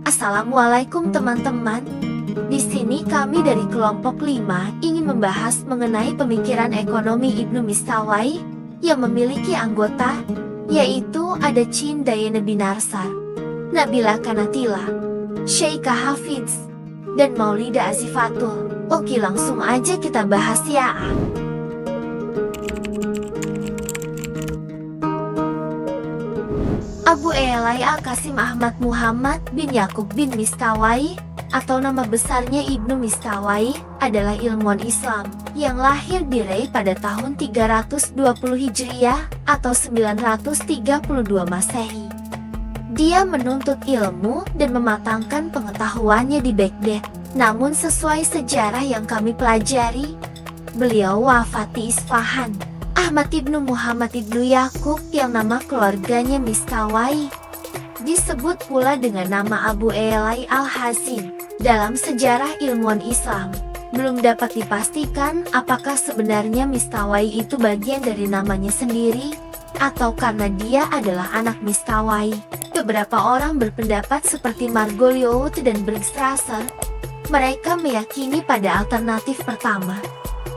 Assalamualaikum teman-teman. Di sini kami dari kelompok 5 ingin membahas mengenai pemikiran ekonomi Ibnu Mistawai yang memiliki anggota, yaitu ada Chin Dayana Binarsar, Nabila Kanatila, Syeikha Hafiz, dan Maulida Azifatul. Oke, langsung aja kita bahas ya. Abu Elai Al-Qasim Ahmad Muhammad bin Yakub bin Mistawai, atau nama besarnya Ibnu Mistawai, adalah ilmuwan Islam yang lahir di Rey pada tahun 320 Hijriah atau 932 Masehi. Dia menuntut ilmu dan mematangkan pengetahuannya di Baghdad. Namun sesuai sejarah yang kami pelajari, beliau wafat di Isfahan. Ahmad ibnu Muhammad ibnu Yakub yang nama keluarganya Mistawai disebut pula dengan nama Abu Elai Al-Hazim. Dalam sejarah ilmuwan Islam, belum dapat dipastikan apakah sebenarnya Mistawai itu bagian dari namanya sendiri atau karena dia adalah anak Mistawai. Beberapa orang berpendapat seperti Margoliouth dan Bergstrasser. Mereka meyakini pada alternatif pertama,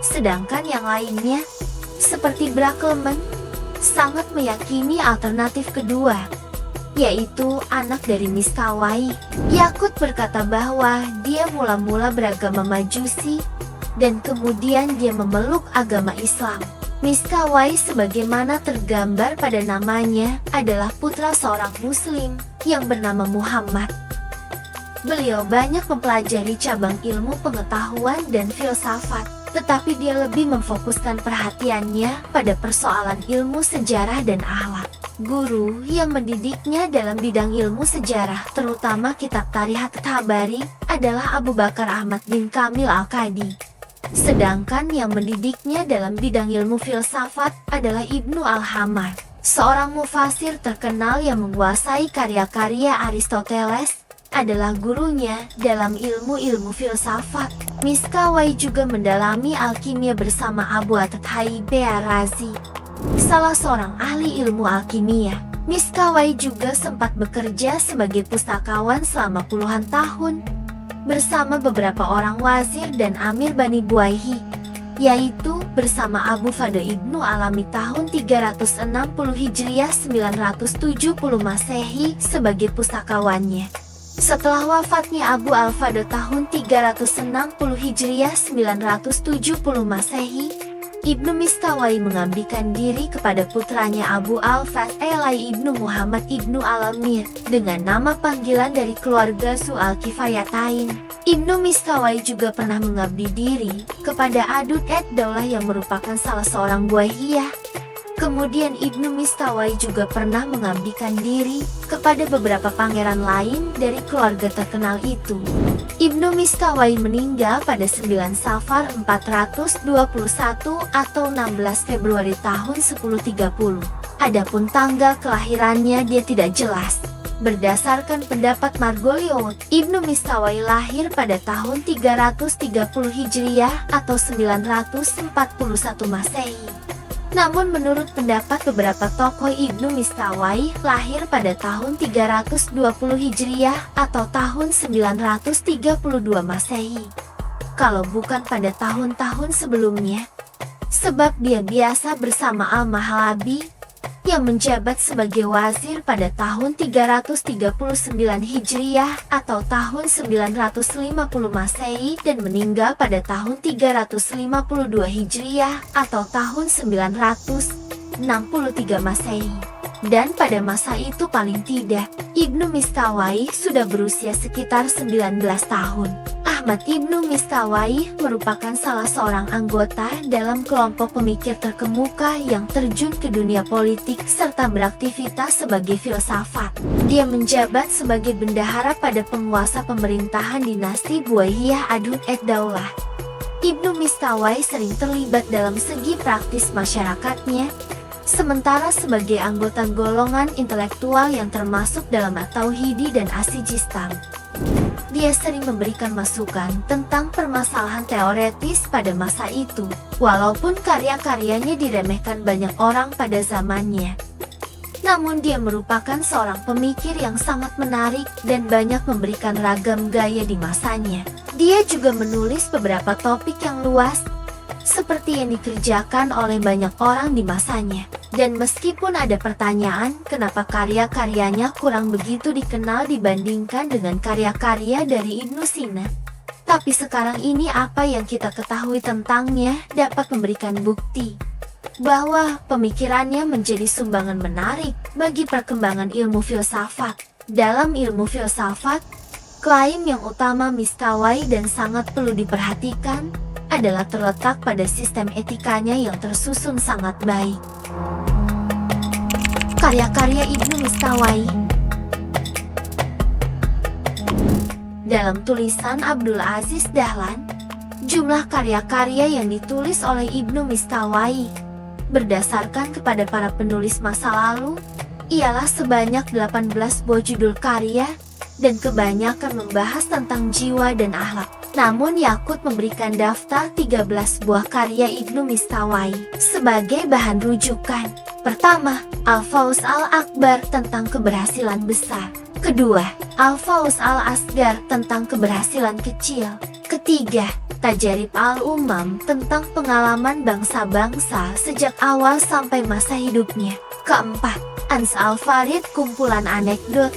sedangkan yang lainnya seperti Brakelman sangat meyakini alternatif kedua, yaitu anak dari Mistawai. Yakut berkata bahwa dia mula-mula beragama Majusi dan kemudian dia memeluk agama Islam. Mistawai sebagaimana tergambar pada namanya adalah putra seorang muslim yang bernama Muhammad. Beliau banyak mempelajari cabang ilmu pengetahuan dan filsafat, tetapi dia lebih memfokuskan perhatiannya pada persoalan ilmu sejarah dan akhlak. Guru yang mendidiknya dalam bidang ilmu sejarah, terutama kitab Tarikh At-Tabari, adalah Abu Bakar Ahmad bin Kamil Al-Qadi. Sedangkan yang mendidiknya dalam bidang ilmu filsafat adalah Ibnu Al-Hamar, seorang mufasir terkenal yang menguasai karya-karya Aristoteles, adalah gurunya dalam ilmu-ilmu filsafat. Mistawai juga mendalami alkimia bersama Abu At-Tayyib Ar-Razi, salah seorang ahli ilmu alkimia. Mistawai juga sempat bekerja sebagai pustakawan selama puluhan tahun bersama beberapa orang wazir dan amir Bani Buaihi, yaitu bersama Abu Fadl Ibnu Alami tahun 360 Hijriah 970 Masehi sebagai pustakawannya. Setelah wafatnya Abu Al-Fadl tahun 360 Hijriah 970 Masehi, Ibnu Mistawai mengabdikan diri kepada putranya Abu Al-Fadl Elai Ibnu Muhammad Ibnu Al-Amir dengan nama panggilan dari keluarga Su'al-Kifayatain. Ibnu Mistawai juga pernah mengabdi diri kepada Adud Ad-Daulah yang merupakan salah seorang buaihiyah. Kemudian Ibnu Mistawai juga pernah mengabdikan diri kepada beberapa pangeran lain dari keluarga terkenal itu. Ibnu Mistawai meninggal pada 9 Safar 421 atau 16 Februari tahun 1030. Adapun tanggal kelahirannya dia tidak jelas. Berdasarkan pendapat Margoliouth, Ibnu Mistawai lahir pada tahun 330 Hijriah atau 941 Masehi. Namun menurut pendapat beberapa tokoh, Ibnu Mistawai lahir pada tahun 320 Hijriah atau tahun 932 Masehi. Kalau bukan pada tahun-tahun sebelumnya, sebab dia biasa bersama Al-Mahalabi yang menjabat sebagai wazir pada tahun 339 Hijriah atau tahun 950 Masehi dan meninggal pada tahun 352 Hijriah atau tahun 963 Masehi. Dan pada masa itu paling tidak, Ibnu Mistawai sudah berusia sekitar 19 tahun. Ahmad Ibnu Mistawai merupakan salah seorang anggota dalam kelompok pemikir terkemuka yang terjun ke dunia politik serta beraktivitas sebagai filsafat. Dia menjabat sebagai bendahara pada penguasa pemerintahan dinasti Buaihiyah Adud Ad-Daulah. Ibnu Mistawai sering terlibat dalam segi praktis masyarakatnya, sementara sebagai anggota golongan intelektual yang termasuk dalam At-Tauhidi dan As-Sijistam, dia sering memberikan masukan tentang permasalahan teoretis pada masa itu, walaupun karya-karyanya diremehkan banyak orang pada zamannya. Namun dia merupakan seorang pemikir yang sangat menarik dan banyak memberikan ragam gaya di masanya. Dia juga menulis beberapa topik yang luas, seperti yang dikerjakan oleh banyak orang di masanya. Dan meskipun ada pertanyaan kenapa karya-karyanya kurang begitu dikenal dibandingkan dengan karya-karya dari Ibnu Sina, tapi sekarang ini apa yang kita ketahui tentangnya dapat memberikan bukti bahwa pemikirannya menjadi sumbangan menarik bagi perkembangan ilmu filsafat. Dalam ilmu filsafat, klaim yang utama Mistawai dan sangat perlu diperhatikan adalah terletak pada sistem etikanya yang tersusun sangat baik. Karya-karya Ibnu Mistawai. Dalam tulisan Abdul Aziz Dahlan, jumlah karya-karya yang ditulis oleh Ibnu Mistawai berdasarkan kepada para penulis masa lalu ialah sebanyak 18 buah judul karya dan kebanyakan membahas tentang jiwa dan akhlak. Namun Yakut memberikan daftar 13 buah karya Ibnu Mistawai sebagai bahan rujukan. Pertama, Al-Fauz Al-Akbar tentang keberhasilan besar. Kedua, Al-Fauz Al-Asgar tentang keberhasilan kecil. Ketiga, Tajarib Al-Umam tentang pengalaman bangsa-bangsa sejak awal sampai masa hidupnya. Keempat, Ans Al-Farid kumpulan anekdot,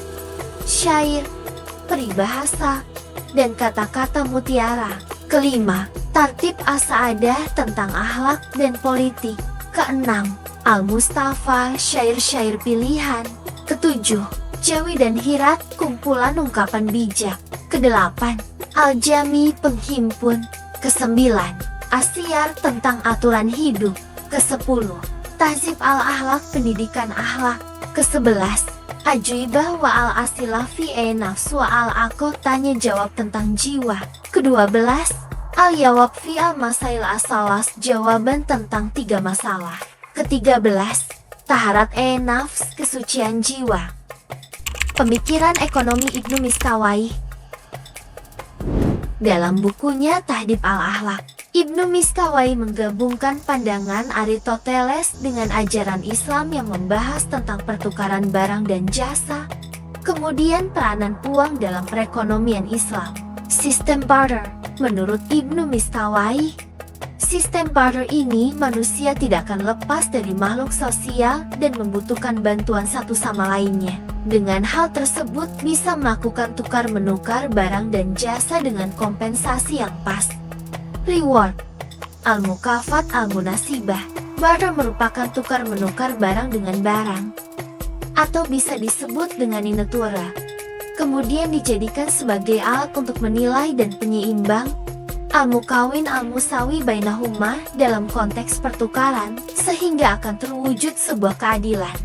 syair, peribahasa, dan kata-kata mutiara. Kelima, Tartib As-Sa'adah tentang akhlak dan politik. Keenam, Al-Mustafa syair-syair pilihan. Ketujuh, Jawi dan Hirat kumpulan ungkapan bijak. Kedelapan, Al-Jami penghimpun. Kesembilan, Asyar tentang aturan hidup. Kesepuluh, Tahzib Al-Akhlak pendidikan akhlak. Kesebelas, Ajuibah wa al-asilah fi nafs wa al-aql tanya jawab tentang jiwa. Kedua belas, Al-Yawab fi al-masail asalas jawaban tentang 3 masalah. Ketiga belas, Taharat nafs kesucian jiwa. Pemikiran ekonomi Ibnu Mistawai. Dalam bukunya Tahdhib Al-Akhlak, Ibnu Mistawai menggabungkan pandangan Aristoteles dengan ajaran Islam yang membahas tentang pertukaran barang dan jasa, kemudian peranan uang dalam perekonomian Islam. Sistem barter. Menurut Ibnu Mistawai, sistem barter ini manusia tidak akan lepas dari makhluk sosial dan membutuhkan bantuan satu sama lainnya. Dengan hal tersebut bisa melakukan tukar-menukar barang dan jasa dengan kompensasi yang pas. Reward. Al-Mukafat Al-Munasibah. Barter merupakan tukar-menukar barang dengan barang, atau bisa disebut dengan inetura, kemudian dijadikan sebagai alat untuk menilai dan penyeimbang. Al-Mukawin Al-Musawi Bainahuma dalam konteks pertukaran, sehingga akan terwujud sebuah keadilan.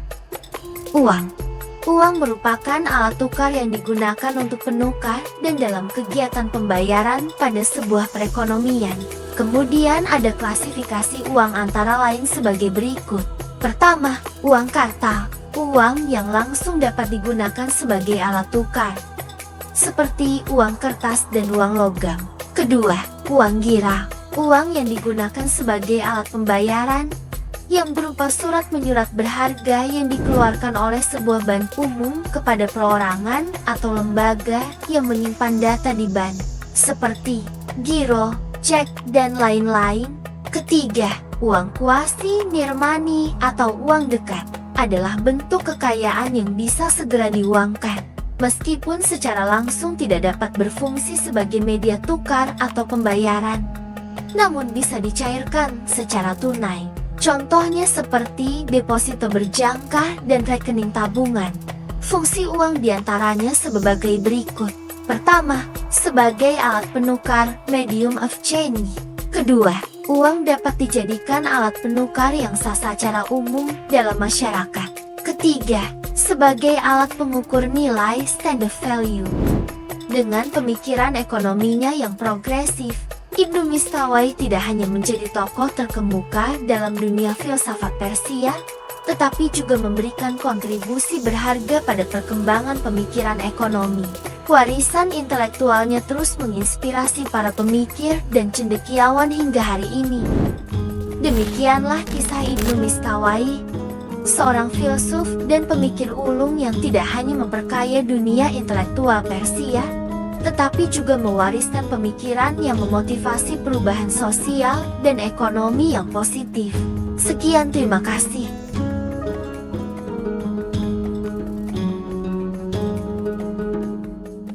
Uang. Uang merupakan alat tukar yang digunakan untuk penukar dan dalam kegiatan pembayaran pada sebuah perekonomian. Kemudian ada klasifikasi uang antara lain sebagai berikut. Pertama, uang kartal, uang yang langsung dapat digunakan sebagai alat tukar, seperti uang kertas dan uang logam. Kedua, uang gira, uang yang digunakan sebagai alat pembayaran, yang berupa surat menyurat berharga yang dikeluarkan oleh sebuah bank umum kepada perorangan atau lembaga yang menyimpan data di bank, seperti giro, cek, dan lain-lain. Ketiga, uang kuasi, nirmani, atau uang dekat adalah bentuk kekayaan yang bisa segera diuangkan, meskipun secara langsung tidak dapat berfungsi sebagai media tukar atau pembayaran, namun bisa dicairkan secara tunai. Contohnya seperti deposito berjangka dan rekening tabungan. Fungsi uang diantaranya sebagai berikut. Pertama, sebagai alat penukar, medium of change. Kedua, uang dapat dijadikan alat penukar yang sah secara umum dalam masyarakat. Ketiga, sebagai alat pengukur nilai, stand of value. Dengan pemikiran ekonominya yang progresif, Ibnu Mistawai tidak hanya menjadi tokoh terkemuka dalam dunia filsafat Persia, tetapi juga memberikan kontribusi berharga pada perkembangan pemikiran ekonomi. Warisan intelektualnya terus menginspirasi para pemikir dan cendekiawan hingga hari ini. Demikianlah kisah Ibnu Mistawai. seorang filsuf dan pemikir ulung yang tidak hanya memperkaya dunia intelektual Persia, tetapi juga mewariskan pemikiran yang memotivasi perubahan sosial dan ekonomi yang positif. Sekian, terima kasih.